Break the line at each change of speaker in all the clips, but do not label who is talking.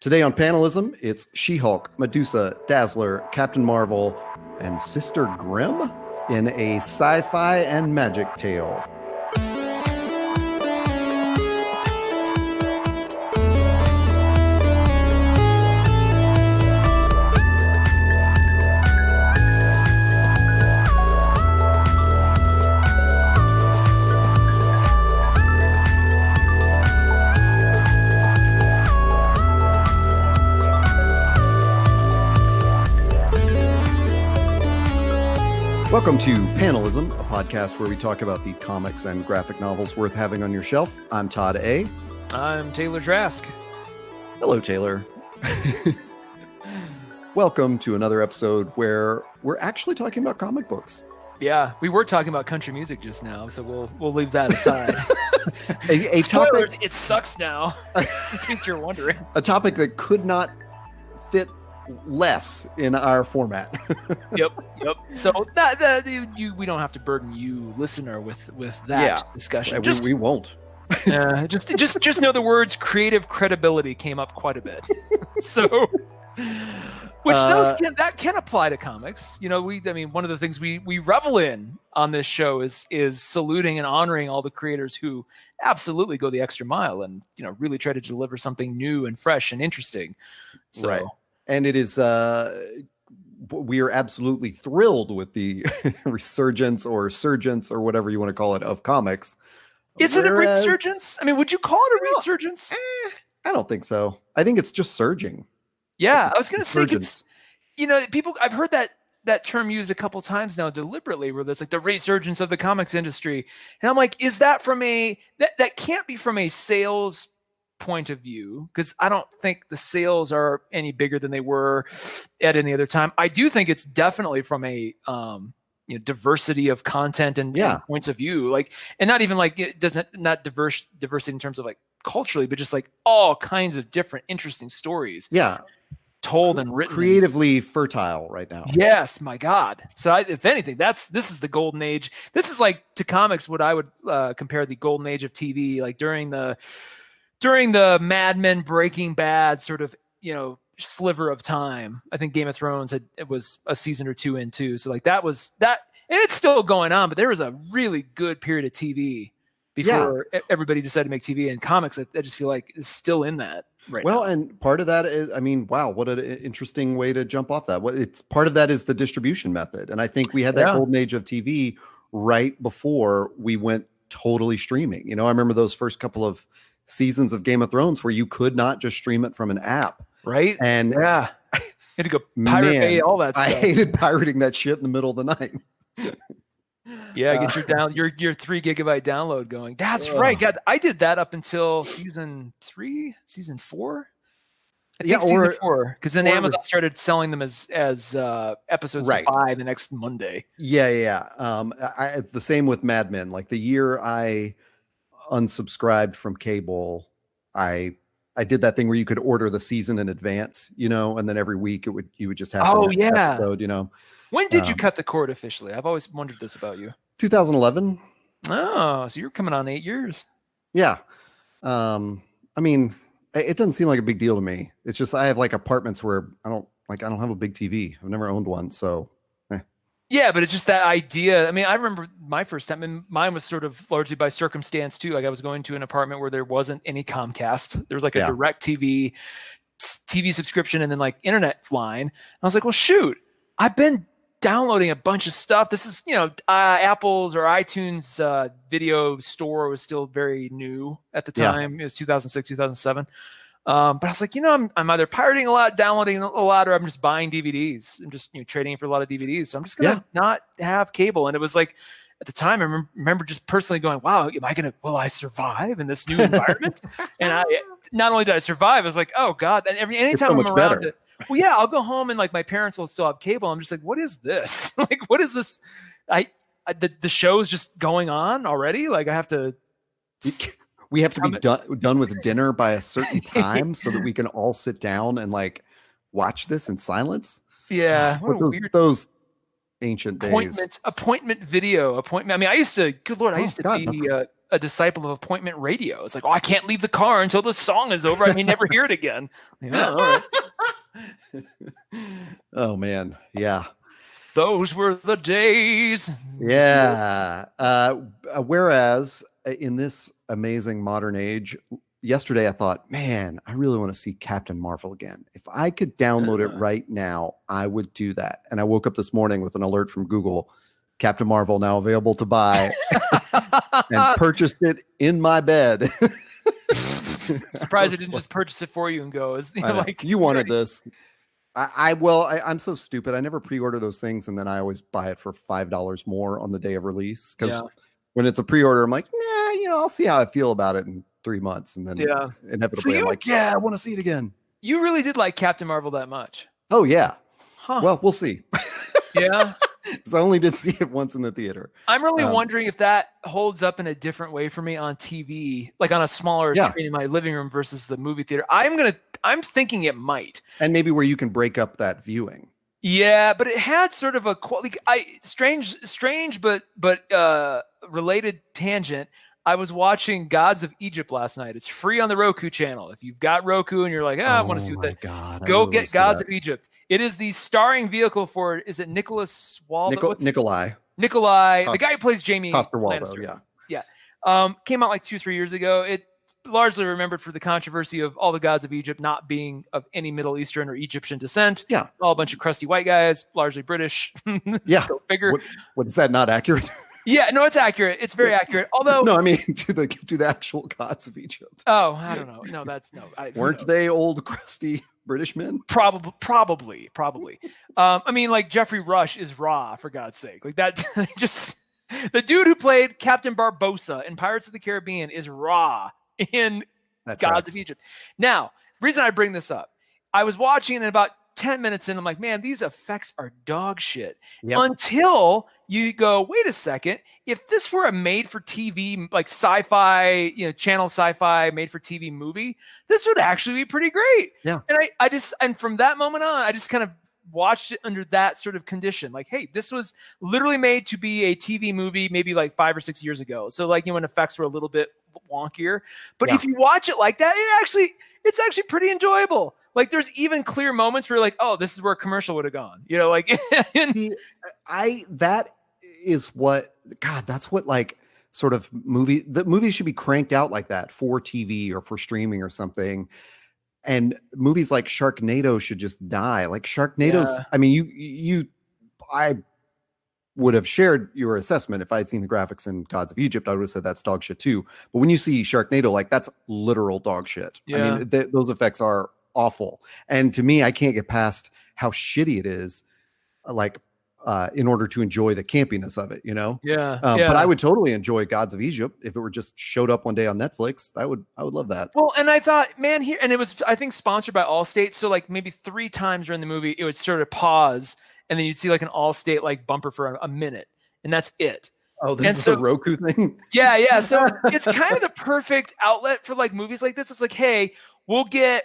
Today on Panelism, it's She-Hulk, Medusa, Dazzler, Captain Marvel, and Sister Grimm in a sci-fi and magic tale. Welcome to Panelism, a podcast where we talk about the comics and graphic novels worth having on your shelf. I'm Todd A.
I'm Taylor Trask.
Hello, Taylor. Welcome to another episode where we're actually talking about comic books.
Yeah, we were talking about country music just now, so we'll leave that aside.
a
Spoilers,
topic,
it sucks now, in case you're wondering.
A topic that could not fit less in our format.
Yep. So we don't have to burden you, listener, with that discussion.
We won't.
Just know the words creative credibility came up quite a bit. So, which that can apply to comics. You know, one of the things we revel in on this show is saluting and honoring all the creators who absolutely go the extra mile and, you know, really try to deliver something new and fresh and interesting. So. Right.
And it is, we are absolutely thrilled with the resurgence or surgence or whatever you want to call it of comics.
Is it a resurgence? I mean, would you call it a resurgence?
I don't think so. I think it's just surging.
Yeah, I was going to say, it's, you know, I've heard that term used a couple times now deliberately, where there's like the resurgence of the comics industry. And I'm like, is that that can't be from a sales point of view, because I don't think the sales are any bigger than they were at any other time. I do think it's definitely from a diversity of content and points of view, like, and not even like it doesn't not diversity in terms of like culturally, but just like all kinds of different interesting stories. Yeah. Told and written
creatively fertile right now. Yes,
my God. So if anything, this is the golden age. This is like to comics what I would compare the golden age of TV, like during the Mad Men, Breaking Bad sort of, sliver of time. I think Game of Thrones it was a season or two in too. So like that was that, and it's still going on, but there was a really good period of TV before everybody decided to make TV, and comics, I just feel like is still in that right now.
And part of that is, wow, what an interesting way to jump off that. Part of that is the distribution method. And I think we had that golden age of TV right before we went totally streaming. I remember those first couple of seasons of Game of Thrones where you could not just stream it from an app.
Right.
And
you had to go pirate all that stuff.
I hated pirating that shit in the middle of the night.
Get your 3 gigabyte download going. That's right. God, I did that up until season 4. I think season 4, because then Amazon started selling them as episodes to buy the next Monday.
Yeah. The same with Mad Men. Like the year I unsubscribed from cable, I did that thing where you could order the season in advance, and then every week you would just have episode,
When did you cut the cord officially? I've always wondered this about you.
2011.
Oh, so you're coming on 8 years.
Yeah. It doesn't seem like a big deal to me. It's just I have like apartments where I don't have a big TV. I've never owned one, so
yeah, but it's just that idea. I mean, I remember my first time, and mine was sort of largely by circumstance too. Like I was going to an apartment where there wasn't any Comcast. There was like a direct TV subscription and then like internet line. And I was like, well, shoot, I've been downloading a bunch of stuff. This is, Apple's or iTunes video store was still very new at the time. It was 2006, 2007. But I was like, I'm either pirating a lot, downloading a lot, or I'm just buying DVDs. I'm just trading for a lot of DVDs. So I'm just going to not have cable. And it was like, at the time, I remember just personally going, wow, will I survive in this new environment? And not only did I survive, I was like, oh God. And anytime I'm around it, I'll go home and like my parents will still have cable. I'm just like, what is this? Like, what is this? The show's just going on already. Like I have to...
We have to be done with dinner by a certain time so that we can all sit down and like watch this in silence.
Yeah.
Those ancient days.
Appointment video. I mean, I used to, good Lord, I used to be a disciple of appointment radio. It's like, oh, I can't leave the car until the song is over. I may never hear it again. Yeah, all right.
Oh man, yeah.
Those were the days.
Yeah. Whereas in this amazing modern age, yesterday I thought, man, I really want to see Captain Marvel again. If I could download it right now, I would do that. And I woke up this morning with an alert from Google, Captain Marvel now available to buy, and purchased it in my bed.
Surprised I didn't just purchase it for you and go, like,
you wanted this. I'm so stupid. I never pre-order those things, and then I always buy it for $5 more on the day of release. Because when it's a pre-order, I'm like, nah, I'll see how I feel about it in 3 months, and then inevitably I'm like, yeah, I want to see it again.
You really did like Captain Marvel that much?
Oh yeah. Huh. Well, we'll see.
Yeah.
Because I only did see it once in the theater.
I'm really wondering if that holds up in a different way for me on TV, like on a smaller screen in my living room versus the movie theater. I'm thinking it might. And
maybe where you can break up that viewing.
Yeah, but it had sort of a strange but related tangent. I was watching Gods of Egypt last night. It's free on the Roku channel. If you've got Roku and you're like, I want to see what that.
God,
go get Gods of Egypt. It is the starring vehicle for. Is it Nicholas Waldo?
Nikolai,
the guy who plays Jamie
Lannister.
Yeah. Came out like 2-3 years ago. It largely remembered for the controversy of all the gods of Egypt not being of any Middle Eastern or Egyptian descent.
Yeah,
all a bunch of crusty white guys, largely British.
Yeah,
go figure.
What is that? Not accurate?
Yeah, no, it's accurate. It's very accurate. Although,
no, I mean to the actual gods of Egypt.
Oh, I don't know. No,
weren't they old crusty British men?
Probably. I mean, like Jeffrey Rush is Ra, for God's sake. Like that. Just the dude who played Captain Barbossa in Pirates of the Caribbean is Ra in Gods of Egypt. Now, the reason I bring this up, I was watching and about 10 minutes in, I'm like, man, these effects are dog shit. Yep. Until you go, wait a second, if this were a made-for-TV, like sci-fi, channel sci-fi, made-for-TV movie, this would actually be pretty great.
Yeah.
And and from that moment on, I just kind of watched it under that sort of condition. Like, hey, this was literally made to be a TV movie maybe like 5 or 6 years ago. So like, when effects were a little bit wonkier. But if you watch it like that, it's actually pretty enjoyable. Like there's even clear moments where you're like, oh, this is where a commercial would have gone.
That is what, God, that's what like sort of the movies should be cranked out like that for TV or for streaming or something. And movies like Sharknado should just die. Like Sharknado's, I mean, I would have shared your assessment if I had seen the graphics in Gods of Egypt. I would have said that's dog shit too. But when you see Sharknado, like that's literal dog shit.
Yeah.
I mean, those effects are awful. And to me, I can't get past how shitty it is. Like, in order to enjoy the campiness of it,
Yeah.
But I would totally enjoy Gods of Egypt if it were just showed up one day on Netflix. I would love that.
Well, and I thought, man, and it was, I think, sponsored by Allstate. So like maybe 3 times during the movie, it would sort of pause, and then you'd see like an Allstate like bumper for a minute, and that's it.
Oh, this is a Roku thing?
Yeah. So it's kind of the perfect outlet for like movies like this. It's like, hey, the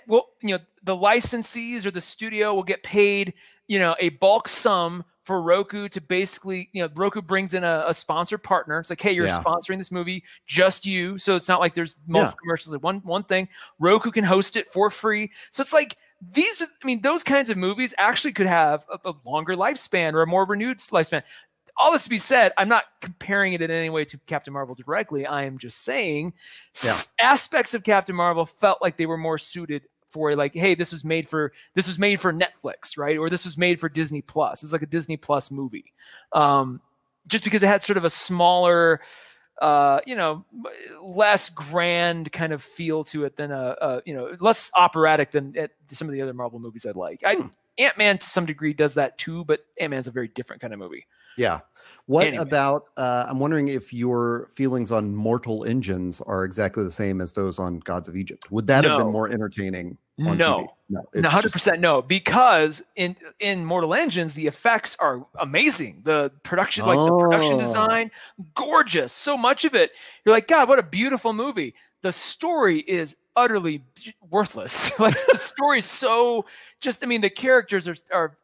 licensees or the studio will get paid, a bulk sum for Roku to basically, Roku brings in a sponsor partner. It's like, hey, you're sponsoring this movie, just you. So it's not like there's multiple commercials. Like one thing, Roku can host it for free. So it's like those kinds of movies actually could have a longer lifespan or a more renewed lifespan. All this to be said, I'm not comparing it in any way to Captain Marvel directly. I am just saying aspects of Captain Marvel felt like they were more suited for like, hey, this was made for Netflix, right? Or this was made for Disney Plus. It's like a Disney Plus movie. Just because it had sort of a smaller, less grand kind of feel to it than less operatic than some of the other Marvel movies I'd like. Ant-Man to some degree does that too, but Ant-Man's a very different kind of movie.
Yeah. What about, I'm wondering if your feelings on Mortal Engines are exactly the same as those on Gods of Egypt. Would that have been more entertaining on TV?
No, 100% no, because in Mortal Engines, the effects are amazing. The production, the production design, gorgeous. So much of it, you're like, God, what a beautiful movie. The story is utterly worthless. Like the story is so the characters are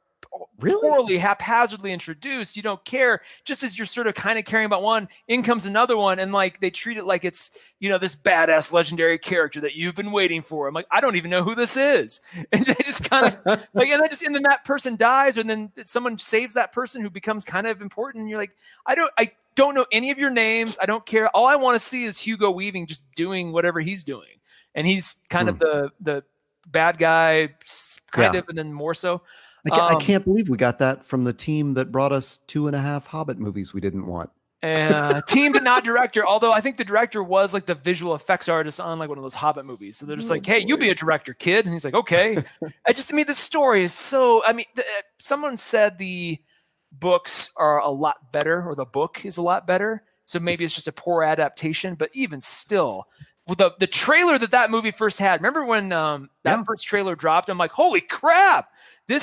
poorly, haphazardly introduced. You don't care. Just as you're sort of kind of caring about one, in comes another one, and like they treat it like it's, you know, this badass legendary character that you've been waiting for. I'm like, I don't even know who this is, and they just kind of like, and then that person dies, and then someone saves that person who becomes kind of important. And you're like, I don't know any of your names. I don't care. All I want to see is Hugo Weaving just doing whatever he's doing, and he's kind of the bad guy, kind of, and then more so.
I can't believe we got that from the team that brought us 2.5 Hobbit movies we didn't want.
Team but not director. Although I think the director was like the visual effects artist on like one of those Hobbit movies. So they're just like, hey, you be a director, kid. And he's like, okay. The story is so, someone said the books are a lot better, or the book is a lot better. So maybe it's just a poor adaptation, but even still, the trailer that movie first had, remember when that first trailer dropped? I'm like, holy crap. They're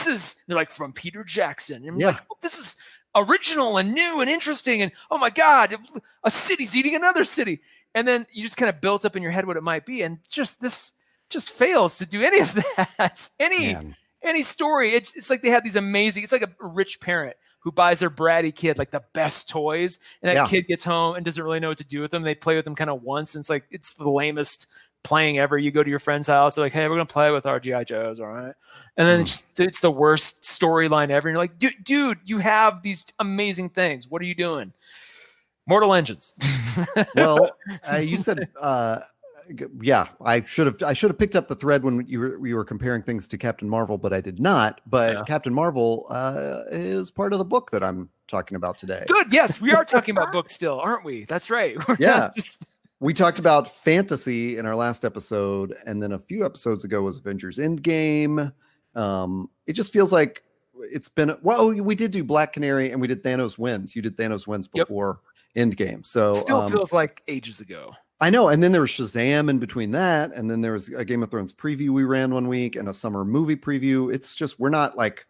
like, from Peter Jackson. And I'm like, oh, this is original and new and interesting. And oh my God, a city's eating another city. And then you just kind of built up in your head what it might be. And this fails to do any of that. Any story. It's like they have these amazing, it's like a rich parent who buys their bratty kid like the best toys. And that kid gets home and doesn't really know what to do with them. They play with them kind of once. And it's the lamest playing ever. You go to your friend's house, they're like, hey, we're gonna play with our GI Joes, all right? And then it's the worst storyline ever, and you're like, dude, you have these amazing things, what are you doing? Mortal Engines.
Well, you said I should have picked up the thread when you were comparing things to Captain Marvel, but I did not. But Captain Marvel is part of the book that I'm talking about today.
Good. Yes, we are talking about books still, aren't we? That's right.
We talked about fantasy in our last episode, and then a few episodes ago was Avengers Endgame. It just feels like it's been, we did do Black Canary and we did Thanos Wins. You did Thanos Wins before Endgame. So
it still feels like ages ago.
I know. And then there was Shazam in between that. And then there was a Game of Thrones preview we ran one week and a summer movie preview. It's just, we're not like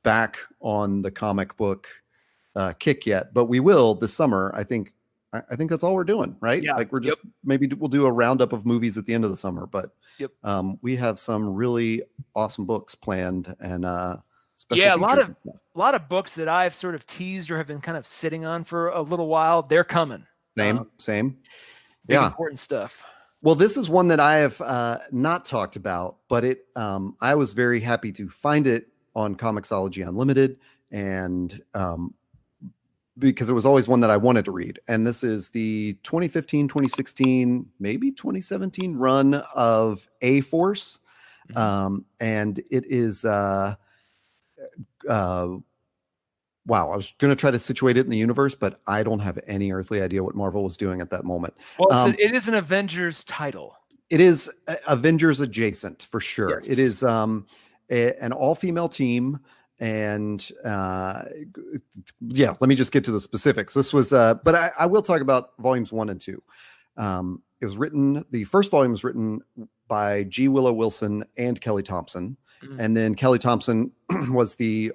back on the comic book kick yet, but we will this summer. I think that's all we're doing, right? Yeah. Like we're just, maybe we'll do a roundup of movies at the end of the summer, but we have some really awesome books planned, and a lot of books that I've sort of teased or have been kind of sitting on for a little while. They're coming. Same. Big important stuff. Well, this is one that I have not talked about, but I was very happy to find it on Comixology Unlimited, and because it was always one that I wanted to read. And this is the 2015, 2016, maybe 2017 run of A-Force. And it is, wow, I was going to try to situate it in the universe, but I don't have any earthly idea what Marvel was doing at that moment.
Well, it is an Avengers title.
It is Avengers adjacent for sure. Yes. It is an all-female team. And let me just get to the specifics. This was, but I will talk about volumes 1 and 2. It was written, the first volume was written by G. Willow Wilson and Kelly Thompson. And then Kelly Thompson was the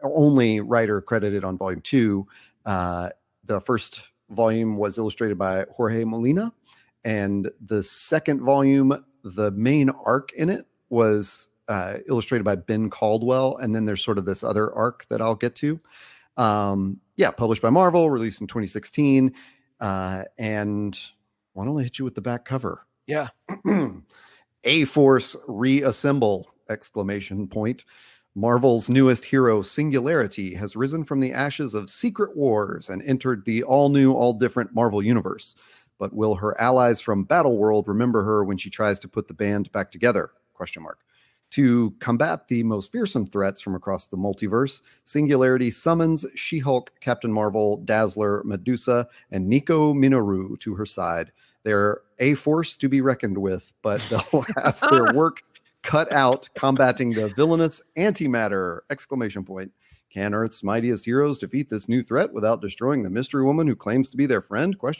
only writer credited on volume 2. The first volume was illustrated by Jorge Molina. And the second volume, the main arc in it was illustrated by Ben Caldwell, and then there's sort of this other arc that I'll get to. Published by Marvel, released in 2016. And why don't I hit you with the back cover?
Yeah.
A-Force Reassemble! ! Marvel's newest hero, Singularity, has risen from the ashes of Secret Wars and entered the all-new, all-different Marvel universe. But will her allies from Battleworld remember her when she tries to put the band back together? ? To combat the most fearsome threats from across the multiverse, Singularity summons She-Hulk, Captain Marvel, Dazzler, Medusa, and Nico Minoru to her side. They're a force to be reckoned with, but they'll have their work cut out combating the villainous antimatter! ! Can Earth's mightiest heroes defeat this new threat without destroying the mystery woman who claims to be their friend? ? So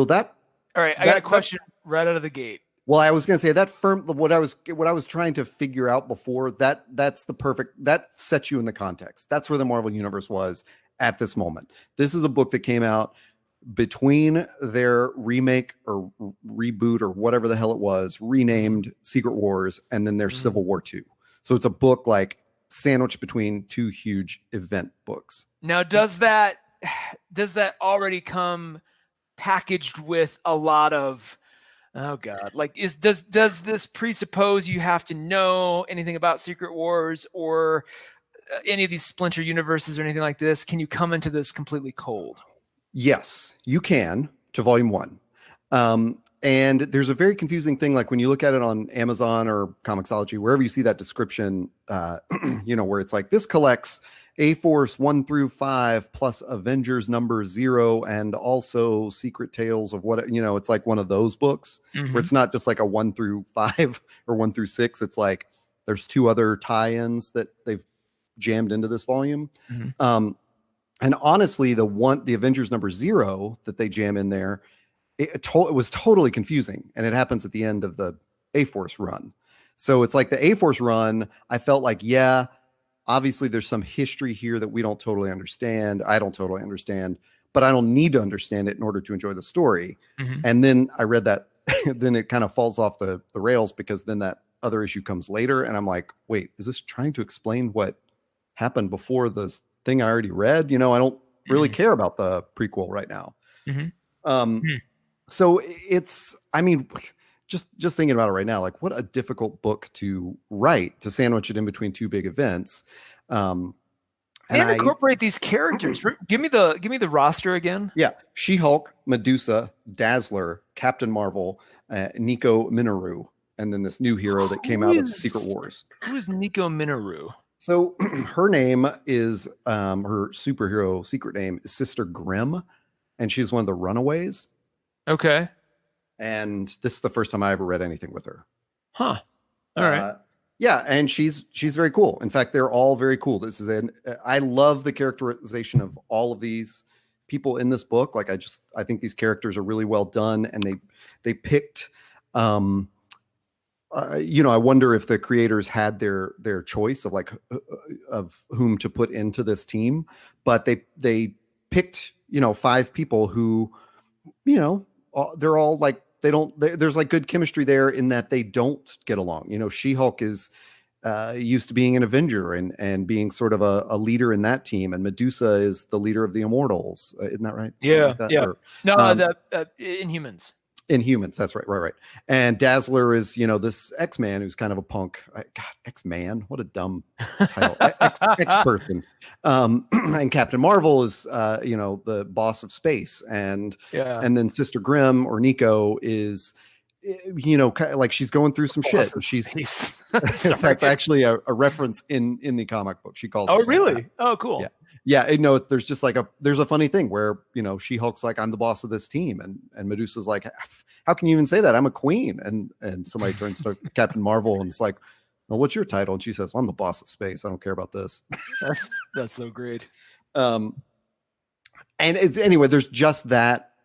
that.
All right, I got a question right out of the gate.
Well, I was going to say that what I was trying to figure out before, that's the perfect, that sets you in the context. That's where the Marvel Universe was at this moment. This is a book that came out between their remake or reboot or whatever the hell it was, renamed Secret Wars, and then their Civil War 2. So it's a book like sandwiched between two huge event books.
Now, does that already come packaged with a lot of, oh God, like does this presuppose you have to know anything about Secret Wars or any of these splinter universes or anything like this? Can you come into this completely cold?
Yes, you can, to volume 1. And there's a very confusing thing, like when you look at it on Amazon or Comixology, wherever you see that description, where it's like, this collects A-Force 1 through 5 plus Avengers number 0 and also Secret Tales of what, it's like one of those books where it's not just like a 1 through 5 or 1 through 6. It's like there's 2 other tie-ins that they've jammed into this volume. And honestly, the Avengers number 0 that they jam in there, it was totally confusing. And it happens at the end of the A-Force run. So it's like the A-Force run, I felt like, yeah, obviously there's some history here that we don't totally understand. I don't totally understand, but I don't need to understand it in order to enjoy the story. And then I read that, then it kind of falls off the rails because then that other issue comes later. And I'm like, wait, is this trying to explain what happened before this thing I already read? I don't really care about the prequel right now. So it's, just thinking about it right now, like what a difficult book to write, to sandwich it in between 2 big events. And
incorporate these characters. Give me the roster again.
Yeah. She-Hulk, Medusa, Dazzler, Captain Marvel, Nico Minoru, and then this new hero that came out of Secret Wars.
Who's Nico Minoru?
So her name is, her superhero secret name is Sister Grimm, and she's one of the Runaways.
Okay.
And this is the first time I ever read anything with her.
Huh. All right.
Yeah, and she's very cool. In fact, they're all very cool. I love the characterization of all of these people in this book. Like I think these characters are really well done, and they picked I wonder if the creators had their choice of like of whom to put into this team, but they picked 5 people who they're all like there's like good chemistry there in that they don't get along. She-Hulk is used to being an Avenger and being sort of a leader in that team, and Medusa is the leader of the Immortals. Isn't that right?
Yeah, like that? Yeah. Or, no, Inhumans.
Inhumans, that's right. And Dazzler is, this X-Man who's kind of a punk. God, X-Man, what a dumb title. X-person. And Captain Marvel is, the boss of space. And then Sister Grimm or Nico is, like she's going through some shit. And she's that's actually a reference in the comic book. She calls.
Oh, really? That. Oh, cool.
Yeah. Yeah, there's just like there's a funny thing where, She-Hulk's like, I'm the boss of this team. And Medusa's like, how can you even say that? I'm a queen. And somebody turns to Captain Marvel and it's like, well, what's your title? And she says, well, I'm the boss of space. I don't care about this.
That's so great.
And it's anyway, there's just that,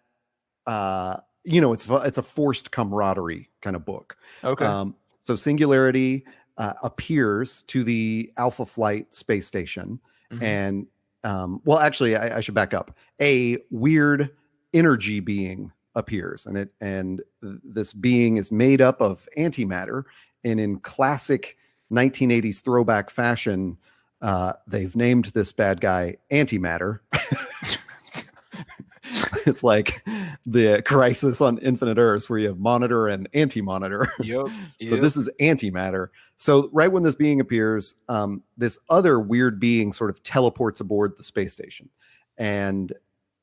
it's a forced camaraderie kind of book.
Okay.
So Singularity appears to the Alpha Flight space station. And well, actually, I should back up. A weird energy being appears, and this being is made up of antimatter. And in classic 1980s throwback fashion, they've named this bad guy Antimatter. It's like the Crisis on Infinite Earths where you have Monitor and Anti-Monitor. Yep. So this is Antimatter. So right when this being appears, this other weird being sort of teleports aboard the space station. And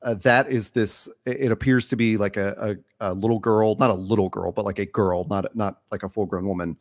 that is this, it appears to be like a little girl, not a little girl, but like a girl, not like a full grown woman,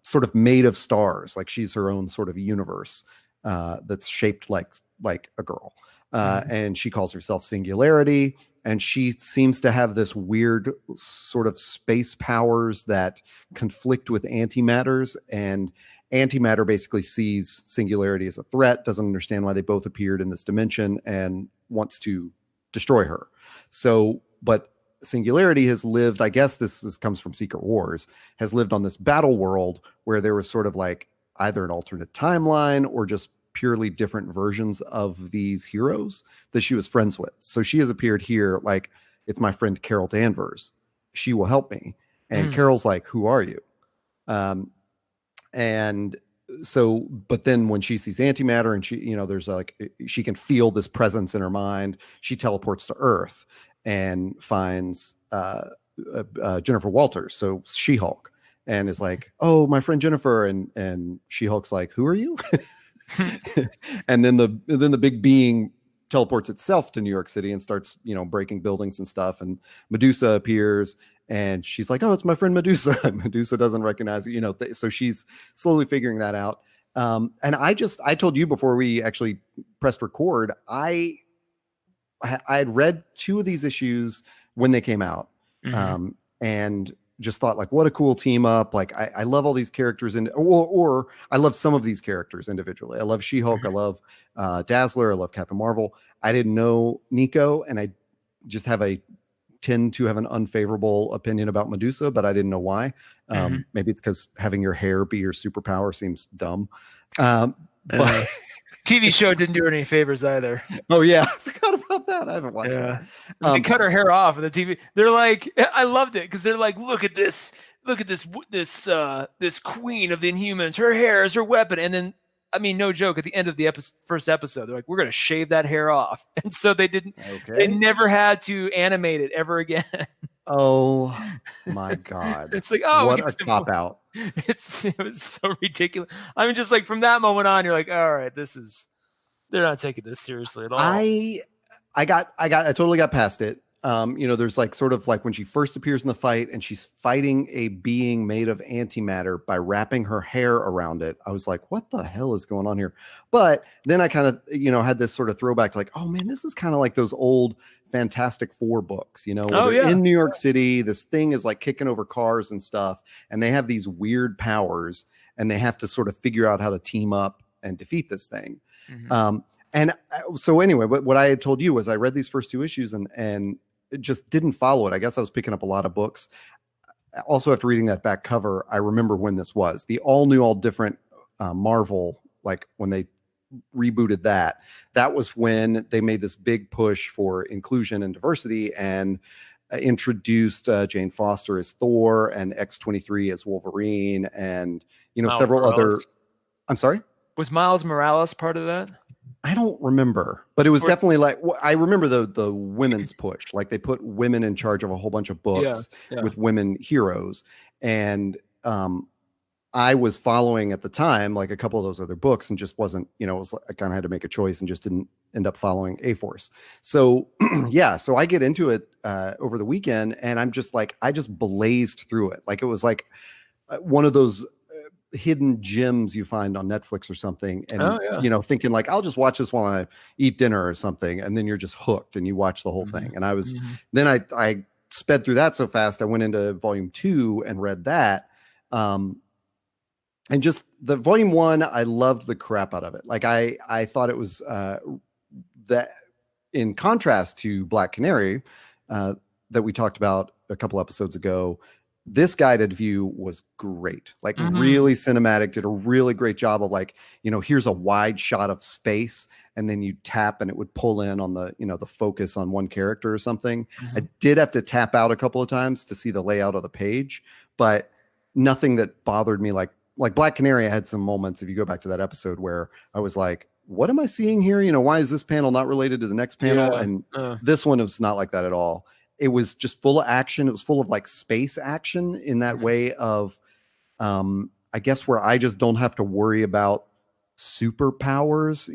sort of made of stars. Like she's her own sort of universe that's shaped like a girl. And she calls herself Singularity, and she seems to have this weird sort of space powers that conflict with antimatters, and antimatter basically sees Singularity as a threat, doesn't understand why they both appeared in this dimension, and wants to destroy her. So, but Singularity has lived, I guess this comes from Secret Wars, has lived on this battle world where there was sort of like either an alternate timeline or just purely different versions of these heroes that she was friends with. So she has appeared here like, it's my friend Carol Danvers. She will help me. And Carol's like, who are you? And so, but then when she sees antimatter and she, there's like, she can feel this presence in her mind, she teleports to Earth and finds Jennifer Walters, so She-Hulk, and is like, oh, my friend Jennifer, and She-Hulk's like, who are you? And then the big being teleports itself to New York City and starts, breaking buildings and stuff, and Medusa appears. And she's like, oh, it's my friend Medusa. Medusa doesn't recognize you, so she's slowly figuring that out. And I told you before we actually pressed record, I had read 2 of these issues when they came out, and just thought, like, what a cool team up. Like, I love all these characters, or I love some of these characters individually. I love She-Hulk. I love Dazzler. I love Captain Marvel. I didn't know Nico, and I just tend to have an unfavorable opinion about Medusa, but I didn't know why. Maybe it's because having your hair be your superpower seems dumb. But
TV show didn't do her any favors either.
Oh yeah, I forgot about that. I haven't watched that.
They cut her hair off in the TV. They're like, I loved it because they're like, look at this queen of the Inhumans. Her hair is her weapon, and then, I mean, no joke, at the end of the first episode, they're like, we're going to shave that hair off. And so they didn't, They never had to animate it ever again.
Oh my God.
It's like, oh,
what a cop out.
It was so ridiculous. I mean, just like from that moment on, you're like, all right, they're not taking this seriously at all.
I totally got past it. There's like sort of like when she first appears in the fight and she's fighting a being made of antimatter by wrapping her hair around it. I was like, what the hell is going on here? But then I kind of, had this sort of throwback to like, oh man, this is kind of like those old Fantastic Four books, in New York City, this thing is like kicking over cars and stuff. And they have these weird powers and they have to sort of figure out how to team up and defeat this thing. And so anyway, what I had told you was I read these first 2 issues and it just didn't follow it. I guess I was picking up a lot of books. Also, after reading that back cover, I remember when this was the all new, all different Marvel. Like when they rebooted that was when they made this big push for inclusion and diversity and introduced Jane Foster as Thor and X-23 as Wolverine and several other. I'm sorry.
Was Miles Morales part of that?
I don't remember, but it was definitely like, I remember the women's push. Like they put women in charge of a whole bunch of books with women heroes. And I was following at the time, like a couple of those other books and just wasn't, it was like, I kind of had to make a choice and just didn't end up following A-Force. So so I get into it over the weekend and I'm just like, I just blazed through it. Like it was like one of those hidden gems you find on Netflix or something. And, thinking like, I'll just watch this while I eat dinner or something. And then you're just hooked and you watch the whole thing. And I was, then I sped through that so fast. I went into volume 2 and read that. And just the volume 1, I loved the crap out of it. Like I thought it was that in contrast to Black Canary that we talked about a couple episodes ago, this guided view was great, like really cinematic, did a really great job of like, here's a wide shot of space and then you tap and it would pull in on the, the focus on one character or something. I did have to tap out a couple of times to see the layout of the page, but nothing that bothered me. Like Black Canary, I had some moments, if you go back to that episode, where I was like, what am I seeing here? Why is this panel not related to the next panel? And this one was not like that at all. It was just full of action. It was full of like space action in that way of, I guess, where I just don't have to worry about superpowers,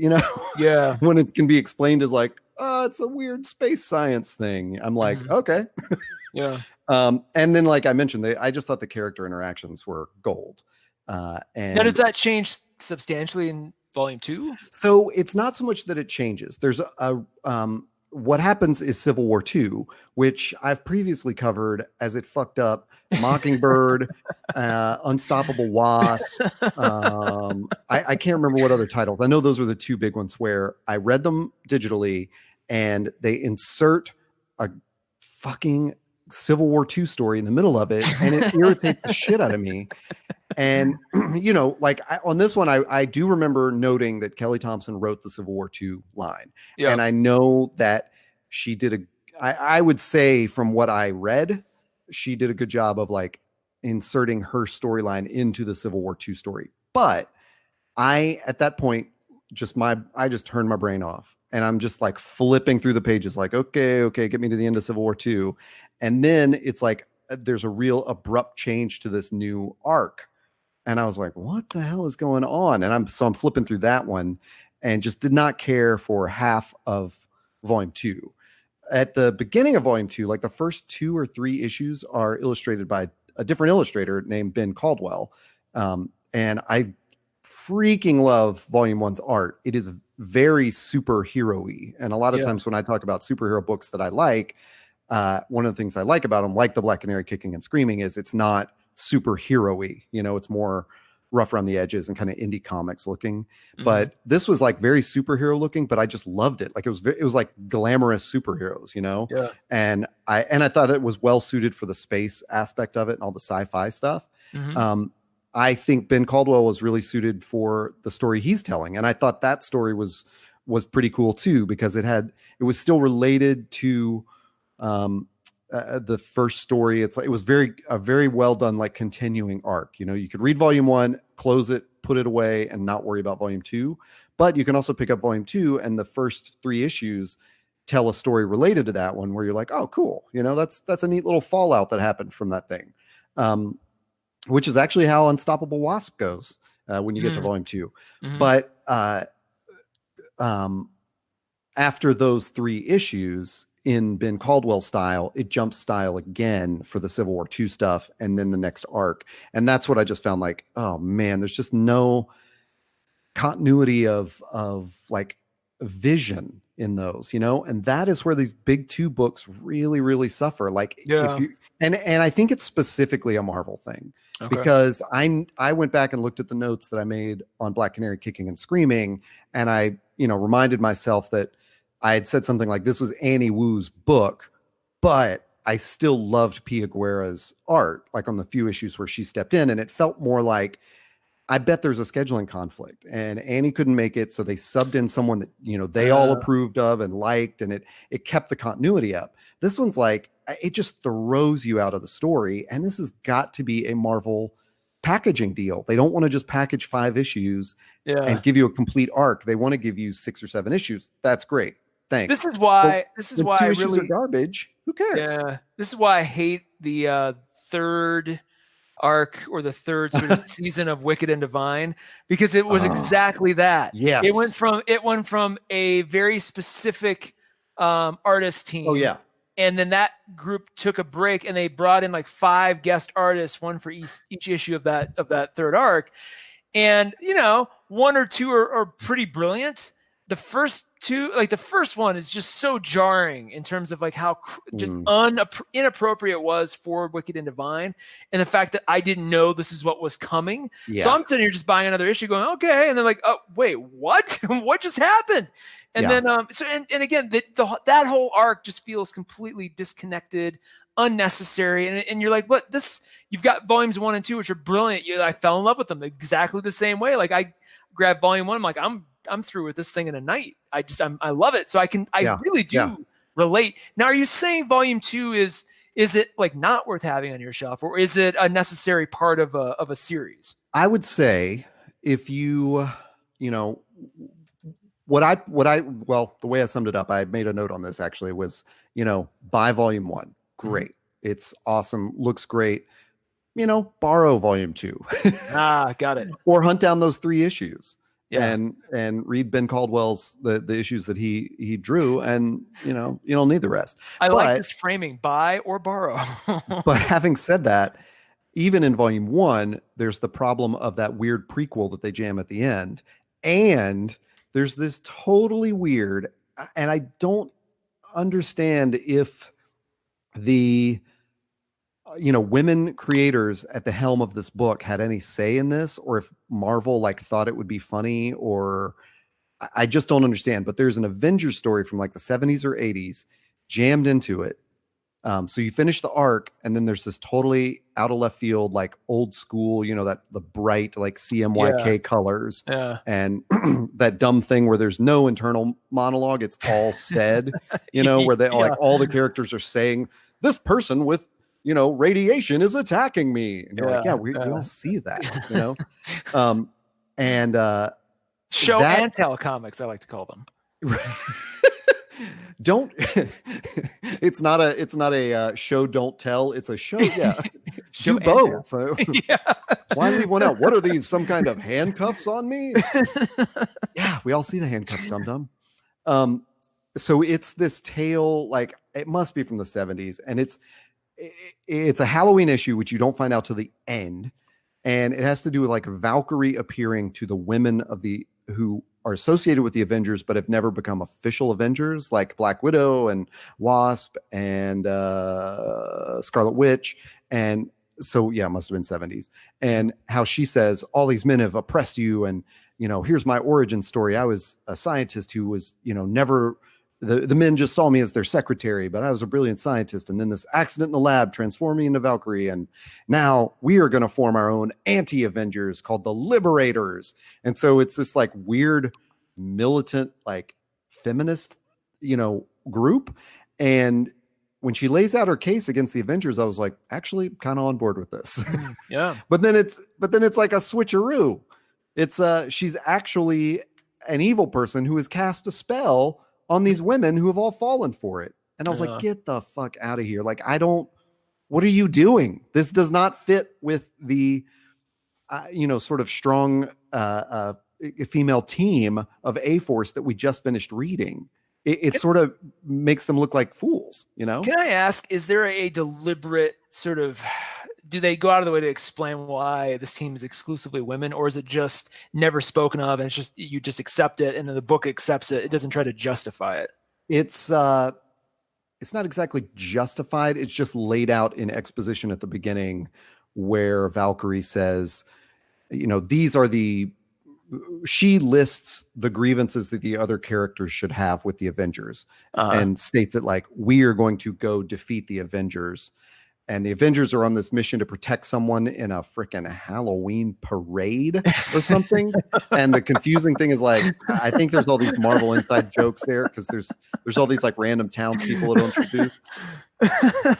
when it can be explained as like, it's a weird space science thing. I'm like, okay. And then, like I mentioned, I just thought the character interactions were gold. And
now, does that change substantially in volume 2?
So it's not so much that it changes. There's what happens is Civil War 2, which I've previously covered as it fucked up Mockingbird, Unstoppable Wasp. I can't remember what other titles. I know those are the 2 big ones where I read them digitally and they insert a fucking Civil War 2 story in the middle of it and it irritates the shit out of me. And, like on this one, I do remember noting that Kelly Thompson wrote the Civil War 2 line. Yeah. And I know that she did I would say from what I read, she did a good job of like inserting her storyline into the Civil War 2 story. But At that point, I just turned my brain off, and I'm just like flipping through the pages like, okay, get me to the end of Civil War II. And then it's like, there's a real abrupt change to this new arc. And I was like, what the hell is going on? And I'm flipping through that one and just did not care for half of volume 2. At the beginning of volume 2, like the first 2 or 3 issues are illustrated by a different illustrator named Ben Caldwell. And I freaking love volume 1's art. It is very superhero-y. And a lot of times when I talk about superhero books that I like, one of the things I like about them, like the Black Canary Kicking and Screaming, is it's not superhero-y. It's more rough around the edges and kind of indie comics looking. But this was like very superhero looking, but I just loved it. Like it was like glamorous superheroes, Yeah. And I thought it was well suited for the space aspect of it and all the sci-fi stuff. I think Ben Caldwell was really suited for the story he's telling. And I thought that story was pretty cool too, because it was still related to the first story. It was a very well done, like continuing arc. You could read volume 1, close it, put it away, and not worry about volume 2. But you can also pick up volume 2, and the first 3 issues tell a story related to that one, where you're like, oh, cool. That's a neat little fallout that happened from that thing. Which is actually how Unstoppable Wasp goes when you get to volume 2. But after those 3 issues, in Ben Caldwell style, it jumps style again for the Civil War II stuff, and then the next arc. And that's what I just found like, oh man, there's just no continuity of like vision in those, and that is where these big 2 books really, really suffer. Like, if you, and I think it's specifically a Marvel thing, because I went back and looked at the notes that I made on Black Canary Kicking and Screaming, and I, reminded myself that I had said something like, this was Annie Wu's book, but I still loved Pia Guerra's art, like on the few issues where she stepped in, and it felt more like, I bet there's a scheduling conflict and Annie couldn't make it. So they subbed in someone that, they all approved of and liked, and it kept the continuity up. This one's like, it just throws you out of the story. And this has got to be a Marvel packaging deal. They don't want to just package 5 issues and give you a complete arc. They want to give you 6 or 7 issues. That's great. Thanks.
This is why
2 issues are garbage. Who cares?
Yeah. This is why I hate the third arc or the third sort of season of Wicked and Divine, because it was exactly that.
Yes.
It went from a very specific artist team.
Oh yeah.
And then that group took a break, and they brought in like 5 guest artists, one for each issue of that third arc. And 1 or 2 are pretty brilliant. The first 2, like the first one, is just so jarring in terms of like how just inappropriate it was for Wicked and Divine, and the fact that I didn't know this is what was coming. Yeah. So I'm sitting here just buying another issue, going, okay, and then like, oh wait, what? What just happened? And then and again, that whole arc just feels completely disconnected, unnecessary, and you're like, what? This, you've got volumes 1 and 2, which are brilliant. I fell in love with them exactly the same way. Like I grabbed volume 1, I'm like, I'm through with this thing in a night. I love it. So I really do relate. Now, are you saying volume 2 is it like not worth having on your shelf, or is it a necessary part of a series?
I would say if the way I summed it up, I made a note on this actually, was, buy volume 1. Great. It's awesome. Looks great. Borrow volume 2.
Got it.
Or hunt down those 3 issues. Yeah. And read Ben Caldwell's the issues that he drew, and you don't need the rest.
I like this framing: buy or borrow.
But having said that, even in volume 1, there's the problem of that weird prequel that they jam at the end, and there's this totally weird, and I don't understand if the women creators at the helm of this book had any say in this, or if Marvel like thought it would be funny, or I just don't understand. But there's an Avengers story from like the 70s or 80s jammed into it. So you finish the arc, and then there's this totally out of left field, like old school, that the bright like CMYK colors, and that dumb thing where there's no internal monologue. It's all said, where they like all the characters are saying, this person with radiation is attacking me. And you're like, we all see that, And
show and tell comics, I like to call them.
Don't it's not a show don't tell, it's a show. Yeah. Do both. Yeah. Why leave one out? What are these, some kind of handcuffs on me? Yeah, we all see the handcuffs, dum dum. So it's this tale, like it must be from the 70s, and it's a Halloween issue which you don't find out till the end, and it has to do with like Valkyrie appearing to the women of the who are associated with the Avengers but have never become official Avengers, like Black Widow and Wasp and Scarlet Witch. And so, yeah, it must have been 70s. And how she says, all these men have oppressed you. And, you know, here's my origin story. I was a scientist who was, you know, never, the men just saw me as their secretary, but I was a brilliant scientist. And then this accident in the lab transformed me into Valkyrie. And now we are going to form our own anti-Avengers called the Liberators. And so it's this like weird militant, like feminist, you know, group. And when she lays out her case against the Avengers, I was like, actually kind of on board with this.
Yeah.
But then it's like a switcheroo. It's she's actually an evil person who has cast a spell on these women who have all fallen for it. And I was like, get the fuck out of here. Like, what are you doing? This does not fit with the, you know, sort of strong female team of A-Force that we just finished reading. It sort of makes them look like fools, you know?
Can I ask, is there a deliberate sort of, do they go out of the way to explain why this team is exclusively women, or is it just never spoken of and it's just, you just accept it and then the book accepts it? It doesn't try to justify it.
It's not exactly justified. It's just laid out in exposition at the beginning where Valkyrie says, you know, she lists the grievances that the other characters should have with the Avengers, and states it like, we are going to go defeat the Avengers. And the Avengers are on this mission to protect someone in a freaking Halloween parade or something. And the confusing thing is, like, I think there's all these Marvel inside jokes there, because there's all these like random townspeople it'll introduce.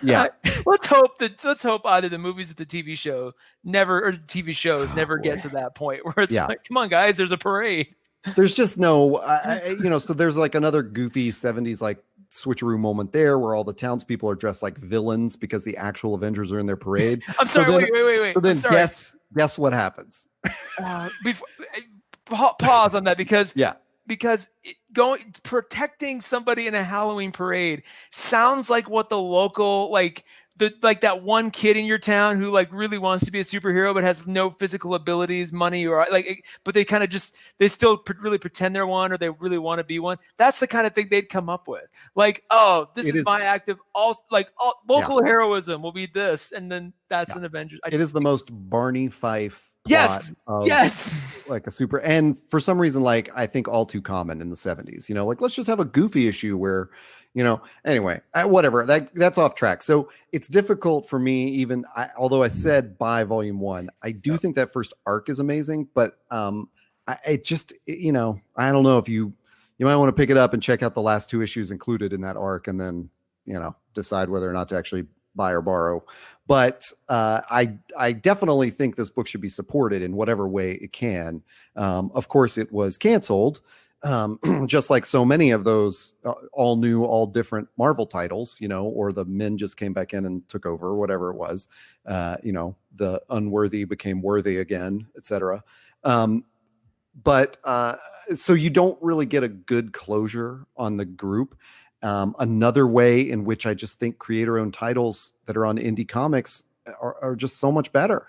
Yeah.
Let's hope either the movies or the TV show TV shows never get to that point where it's like, come on guys, there's a parade.
There's just no, you know, so there's like another goofy 70s like switcheroo moment there where all the townspeople are dressed like villains because the actual Avengers are in their parade.
I'm sorry, wait.
So then guess what happens?
Pause on that, because protecting somebody in a Halloween parade sounds like what the local, like that one kid in your town who like really wants to be a superhero but has no physical abilities, money, or like, but they kind of they still really pretend they're one, or they really want to be one. That's the kind of thing they'd come up with. Like, oh, this is my act of local heroism will be this, and then that's an Avengers.
It is the most Barney Fife.
Yes.
Like a super, and for some reason, like I think all too common in the 70s, you know, like let's just have a goofy issue where, you know, anyway, whatever, that's off track. So it's difficult for me, even although I said buy volume 1, I do think that first arc is amazing, but it just, you know, I don't know if you might want to pick it up and check out the last 2 issues included in that arc, and then, you know, decide whether or not to actually buy or borrow. But I definitely think this book should be supported in whatever way it can. Of course, it was canceled, just like so many of those all new, all different Marvel titles, you know, or the men just came back in and took over, or whatever it was. You know, the unworthy became worthy again, etc. But so you don't really get a good closure on the group. Another way in which I just think creator-owned titles that are on indie comics are just so much better.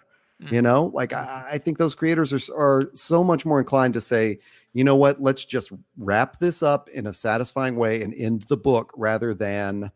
You know, like I think those creators are so much more inclined to say, you know what, let's just wrap this up in a satisfying way and end the book, rather than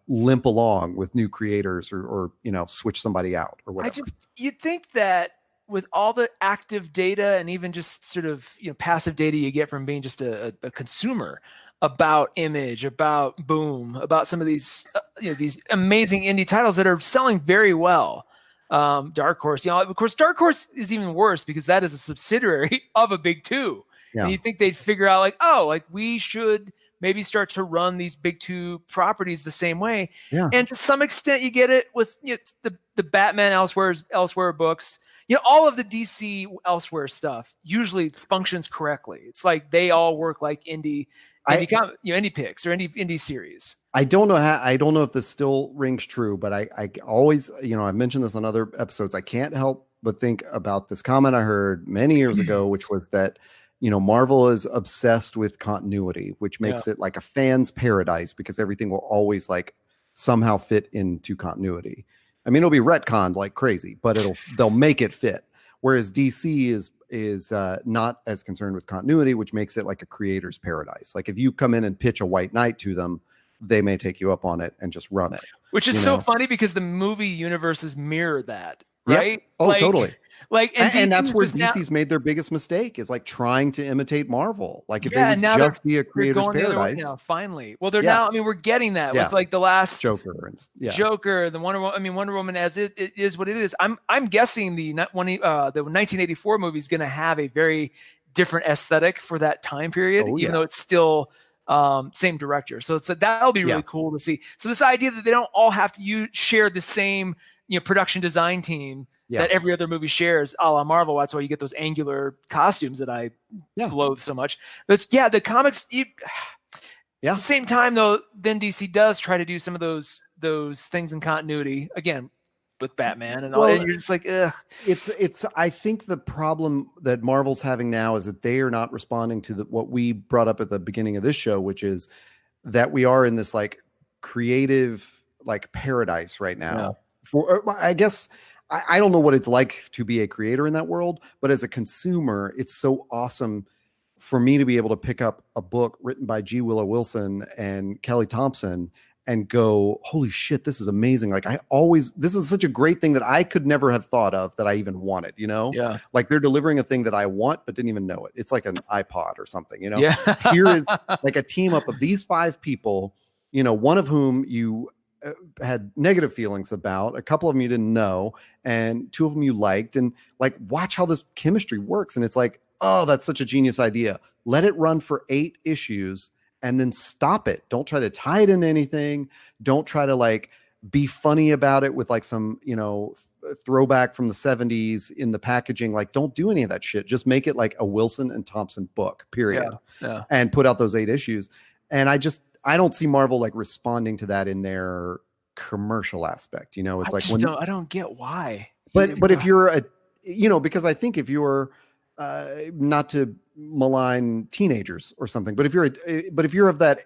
limp along with new creators or you know, switch somebody out or whatever.
You'd think that with all the active data and even just sort of, you know, passive data you get from being just a consumer about Image, about Boom, about some of these, you know, these amazing indie titles that are selling very well. Dark Horse, you know, of course, Dark Horse is even worse because that is a subsidiary of a big 2. Yeah. And you think they'd figure out like, oh, like we should maybe start to run these big two properties the same way.
Yeah.
And to some extent, you get it with the Batman elsewhere books. All of the DC elsewhere stuff usually functions correctly. It's like they all work like indie picks or indie series.
I don't know if this still rings true, but I always, I've mentioned this on other episodes. I can't help but think about this comment I heard many years ago, which was that, Marvel is obsessed with continuity, which makes it like a fan's paradise because everything will always like somehow fit into continuity. I mean, it'll be retconned like crazy, but they'll make it fit. Whereas DC is not as concerned with continuity, which makes it like a creator's paradise. Like if you come in and pitch a White Knight to them, they may take you up on it and just run it.
Which is so funny because the movie universes mirror that, right?
Yep. Oh, totally.
And
that's where DC's made their biggest mistake is like trying to imitate Marvel. Like if they would just be a creator's paradise.
Now, finally. Well, they're now, we're getting that with like the last Joker, the Wonder Woman as it is what it is. I'm guessing the 1984 movie is going to have a very different aesthetic for that time period, even though it's still same director. So that'll be really cool to see. So this idea that they don't all have to share the same production design team that every other movie shares, a la Marvel. That's why you get those angular costumes that I loathe so much. But the comics, at the same time though, then DC does try to do some of those things in continuity again with Batman and all. And you're just like, ugh.
It's. I think the problem that Marvel's having now is that they are not responding to what we brought up at the beginning of this show, which is that we are in this like creative like paradise right now. I guess. I don't know what it's like to be a creator in that world, but as a consumer, it's so awesome for me to be able to pick up a book written by G. Willow Wilson and Kelly Thompson and go, holy shit, this is amazing. Like this is such a great thing that I could never have thought of that I even wanted, like they're delivering a thing that I want, but didn't even know it. It's like an iPod or something, Here is like a team up of these 5 people, one of whom you had negative feelings about, a couple of them you didn't know, and 2 of them you liked, and like watch how this chemistry works. And it's like, oh, that's such a genius idea. Let it run for 8 issues and then stop it. Don't try to tie it into anything. Don't try to like be funny about it with like some, throwback from the 70s in the packaging. Like don't do any of that shit. Just make it like a Wilson and Thompson book, period. And put out those 8 issues. And I don't see Marvel like responding to that in their commercial aspect. It's
I don't get why.
But if you're because I think if you're not to malign teenagers or something, but if you're of that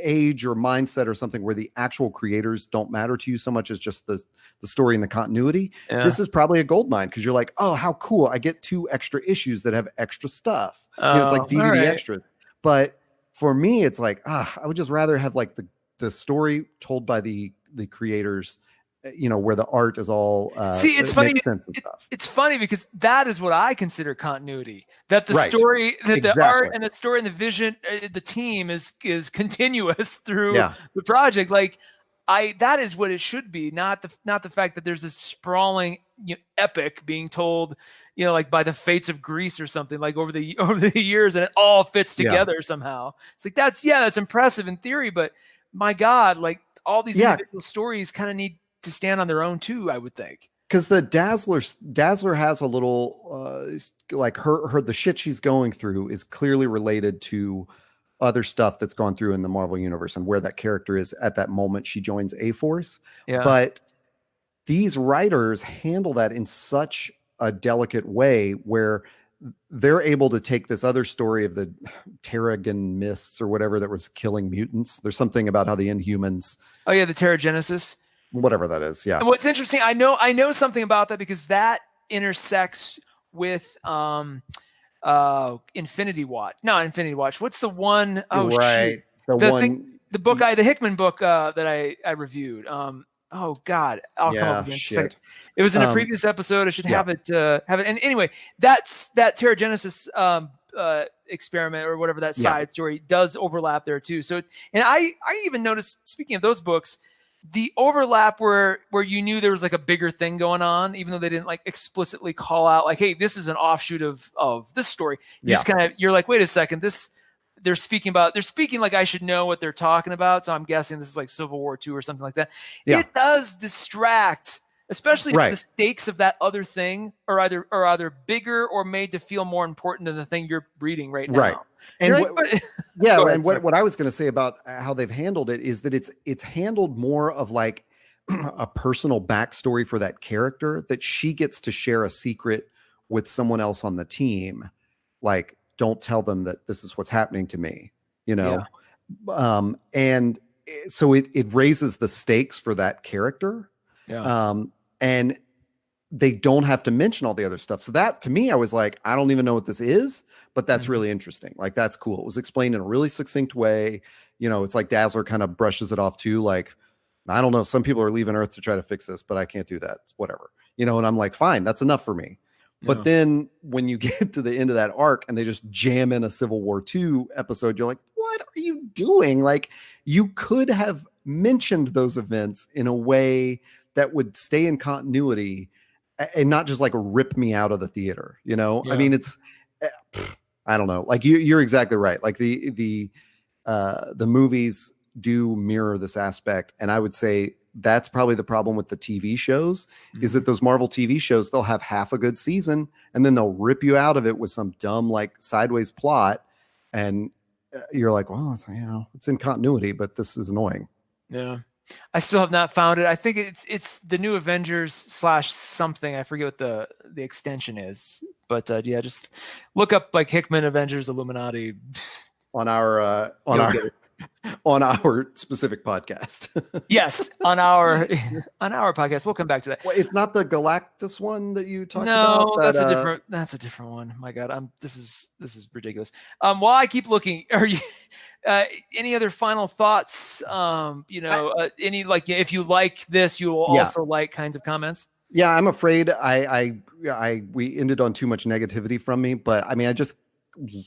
age or mindset or something where the actual creators don't matter to you so much as just the story and the continuity, this is probably a gold mine because you're like, oh, how cool. I get 2 extra issues that have extra stuff. It's like DVD extras. But for me, it's like, I would just rather have like the story told by the creators, where the art is all
it's funny.
Stuff.
It's funny because that is what I consider continuity. That the story, that the art and the story and the vision, the team is continuous through the project. Like that is what it should be, not the fact that there's this sprawling epic being told, like by the fates of Greece or something, like over the years, and it all fits together somehow. It's like that's impressive in theory, but my God, like all these individual stories kind of need to stand on their own too, I would think.
Because the Dazzler has a little like her the shit she's going through is clearly related to other stuff that's gone through in the Marvel universe and where that character is at that moment she joins A-Force. But these writers handle that in such a delicate way where they're able to take this other story of the Terrigen mists or whatever that was killing mutants. There's something about how the Inhumans.
Oh yeah, the Terrigenesis.
Whatever that is. Yeah.
And what's interesting, I know something about that because that intersects with Infinity Watch. Not Infinity Watch. What's the one? Oh,
right.
Shoot. The Hickman book that I reviewed. Oh God, I'll come up again. It was in a previous episode. I should have it. And anyway, that Terrigenesis experiment or whatever that side story does overlap there too. So, and I even noticed, speaking of those books, the overlap where you knew there was like a bigger thing going on, even though they didn't like explicitly call out like, hey, this is an offshoot of this story. You just kind of, you're like, wait a second, they're speaking like I should know what they're talking about. So I'm guessing this is like Civil War II or something like that. Yeah. It does distract, especially if the stakes of that other thing are either bigger or made to feel more important than the thing you're reading right now.
Right. And what I was going to say about how they've handled it is that it's handled more of like a personal backstory for that character, that she gets to share a secret with someone else on the team. Like, don't tell them that this is what's happening to me, you know? Yeah. And so it raises the stakes for that character. Yeah. And they don't have to mention all the other stuff. So that, to me, I was like, I don't even know what this is, but that's really interesting. Like, that's cool. It was explained in a really succinct way. You know, it's like Dazzler kind of brushes it off too. Like, I don't know, some people are leaving Earth to try to fix this, but I can't do that. It's whatever, you know? And I'm like, fine, that's enough for me. But then when you get to the end of that arc and they just jam in a Civil War II episode, you're like, what are you doing? Like, you could have mentioned those events in a way that would stay in continuity and not just like rip me out of the theater. You know, I mean, it's, I don't know, like you're exactly right. Like the movies do mirror this aspect. And I would say that's probably the problem with the TV shows is that those Marvel TV shows, they'll have half a good season and then they'll rip you out of it with some dumb, like sideways plot. And you're like, well, it's, you know, it's in continuity, but this is annoying.
Yeah. I still have not found it. I think it's the New Avengers / something. I forget what the extension is, but yeah, just look up like Hickman Avengers Illuminati
on our specific podcast.
Yes, on our podcast. We'll come back to that.
Well, it's not the Galactus one that you talked
about. No, that's a different one. My God, this is ridiculous. While I keep looking, are you any other final thoughts? Any, like, if you like this, you will also like kinds of comments.
Yeah, I'm afraid we ended on too much negativity from me, but I mean, I just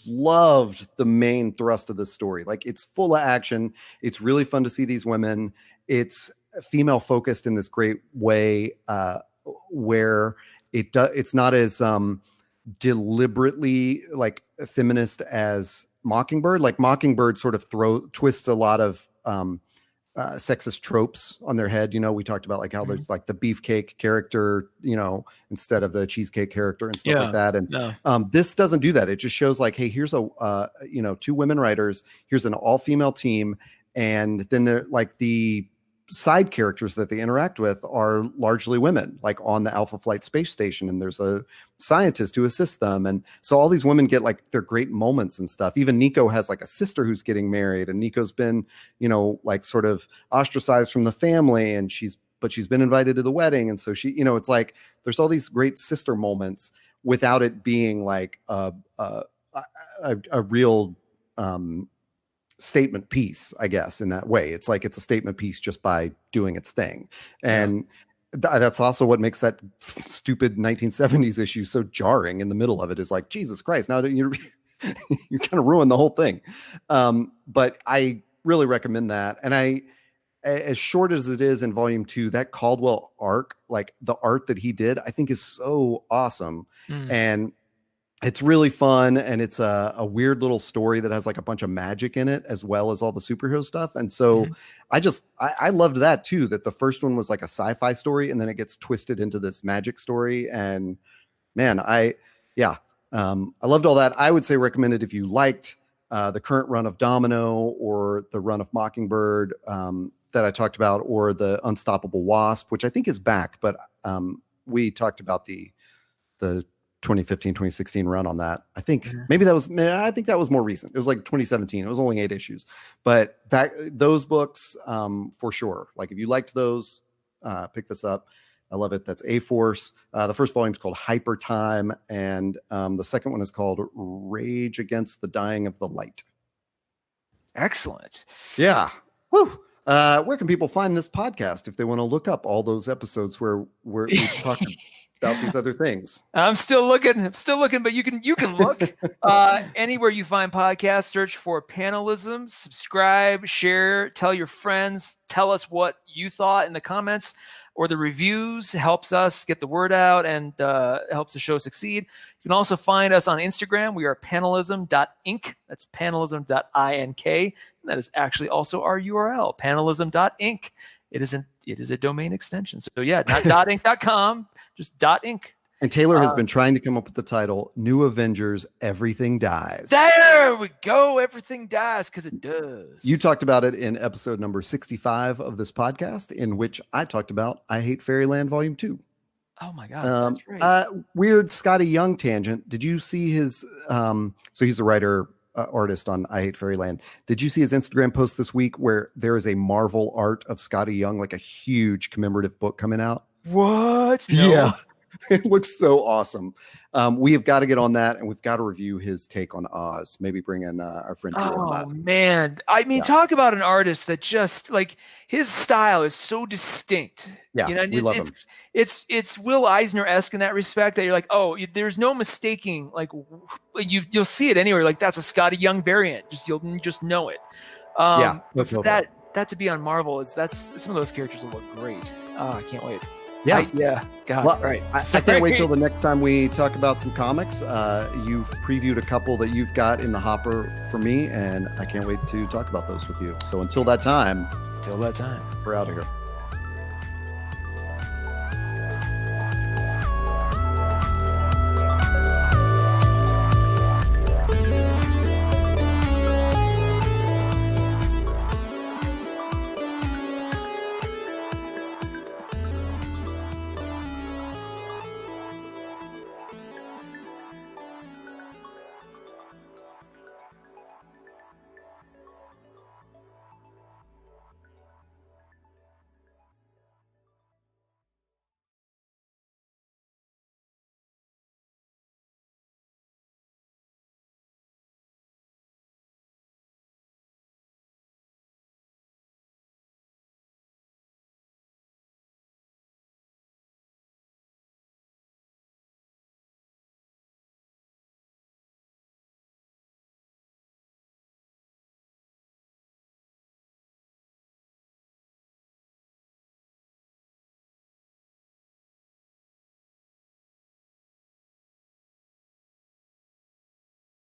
loved the main thrust of this story. Like, it's full of action. It's really fun to see these women. It's female focused in this great way, where it's not as deliberately like feminist as Mockingbird. Like, Mockingbird sort of twists a lot of sexist tropes on their head. You know, we talked about like how there's like the beefcake character, you know, instead of the cheesecake character and stuff like that. And this doesn't do that. It just shows like, hey, here's a two women writers. Here's an all-female team, and then they're like the side characters that they interact with are largely women, like on the Alpha Flight space station, and there's a scientist who assists them. And so all these women get like their great moments and stuff. Even Nico has like a sister who's getting married, and Nico's been, you know, like sort of ostracized from the family, and she's been invited to the wedding. And so she, you know, it's like there's all these great sister moments without it being like a real statement piece, I guess, in that way. It's like it's a statement piece just by doing its thing. And that's also what makes that stupid 1970s issue so jarring in the middle of it, is like, Jesus Christ, now you're kind of ruined the whole thing. But I really recommend that. And as short as it is in volume 2, that Caldwell arc, like the art that he did, I think is so awesome. And it's really fun, and it's a weird little story that has like a bunch of magic in it as well as all the superhero stuff. And so I loved that too, that the first one was like a sci-fi story and then it gets twisted into this magic story. And man, I loved all that. I would say recommend it if you liked the current run of Domino or the run of Mockingbird that I talked about, or the Unstoppable Wasp, which I think is back, but we talked about the 2015-2016 run on that. I think I think that was more recent. It was like 2017. It was only 8 issues, but those books for sure. Like, if you liked those, pick this up. I love it. That's A-Force. The first volume is called Hyper Time, and the second one is called Rage Against the Dying of the Light.
Excellent.
Yeah. Woo. Where can people find this podcast if they want to look up all those episodes where we talk about these other things?
I'm still looking, but you can look anywhere you find podcasts. Search for Panelism, subscribe, share, tell your friends, tell us what you thought in the comments. or the reviews helps us get the word out and helps the show succeed. You can also find us on Instagram. We are panelism.inc. That's panelism.ink. And that is actually also our URL, panelism.inc. It is a domain extension. So yeah, not .inc.com, just .inc.
And Taylor has been trying to come up with the title, New Avengers, Everything Dies.
There we go. Everything dies because it does.
You talked about it in episode number 65 of this podcast, in which I talked about I Hate Fairyland Volume 2.
Oh my God. That's right.
Weird Scotty Young tangent. Did you see his, so he's a writer, artist on I Hate Fairyland. Did you see his Instagram post this week where there is a Marvel art of Scotty Young, like a huge commemorative book coming out?
What? No.
Yeah. It looks so awesome. We have got to get on that, and we've got to review his take on Oz. Maybe bring in our friend Drew on that.
Oh man, I mean, talk about an artist that just like his style is so distinct.
Yeah,
you know,
we love him.
It's Will Eisner-esque in that respect. That you're like, oh, there's no mistaking. Like you'll see it anywhere. Like that's a Scotty Young variant. You'll just know it. But for that to be on Marvel that's some of those characters will look great. I can't wait.
Yeah.
God, well, right.
I can't wait till the next time we talk about some comics. You've previewed a couple that you've got in the hopper for me, and I can't wait to talk about those with you. So until that time,
we're out of here.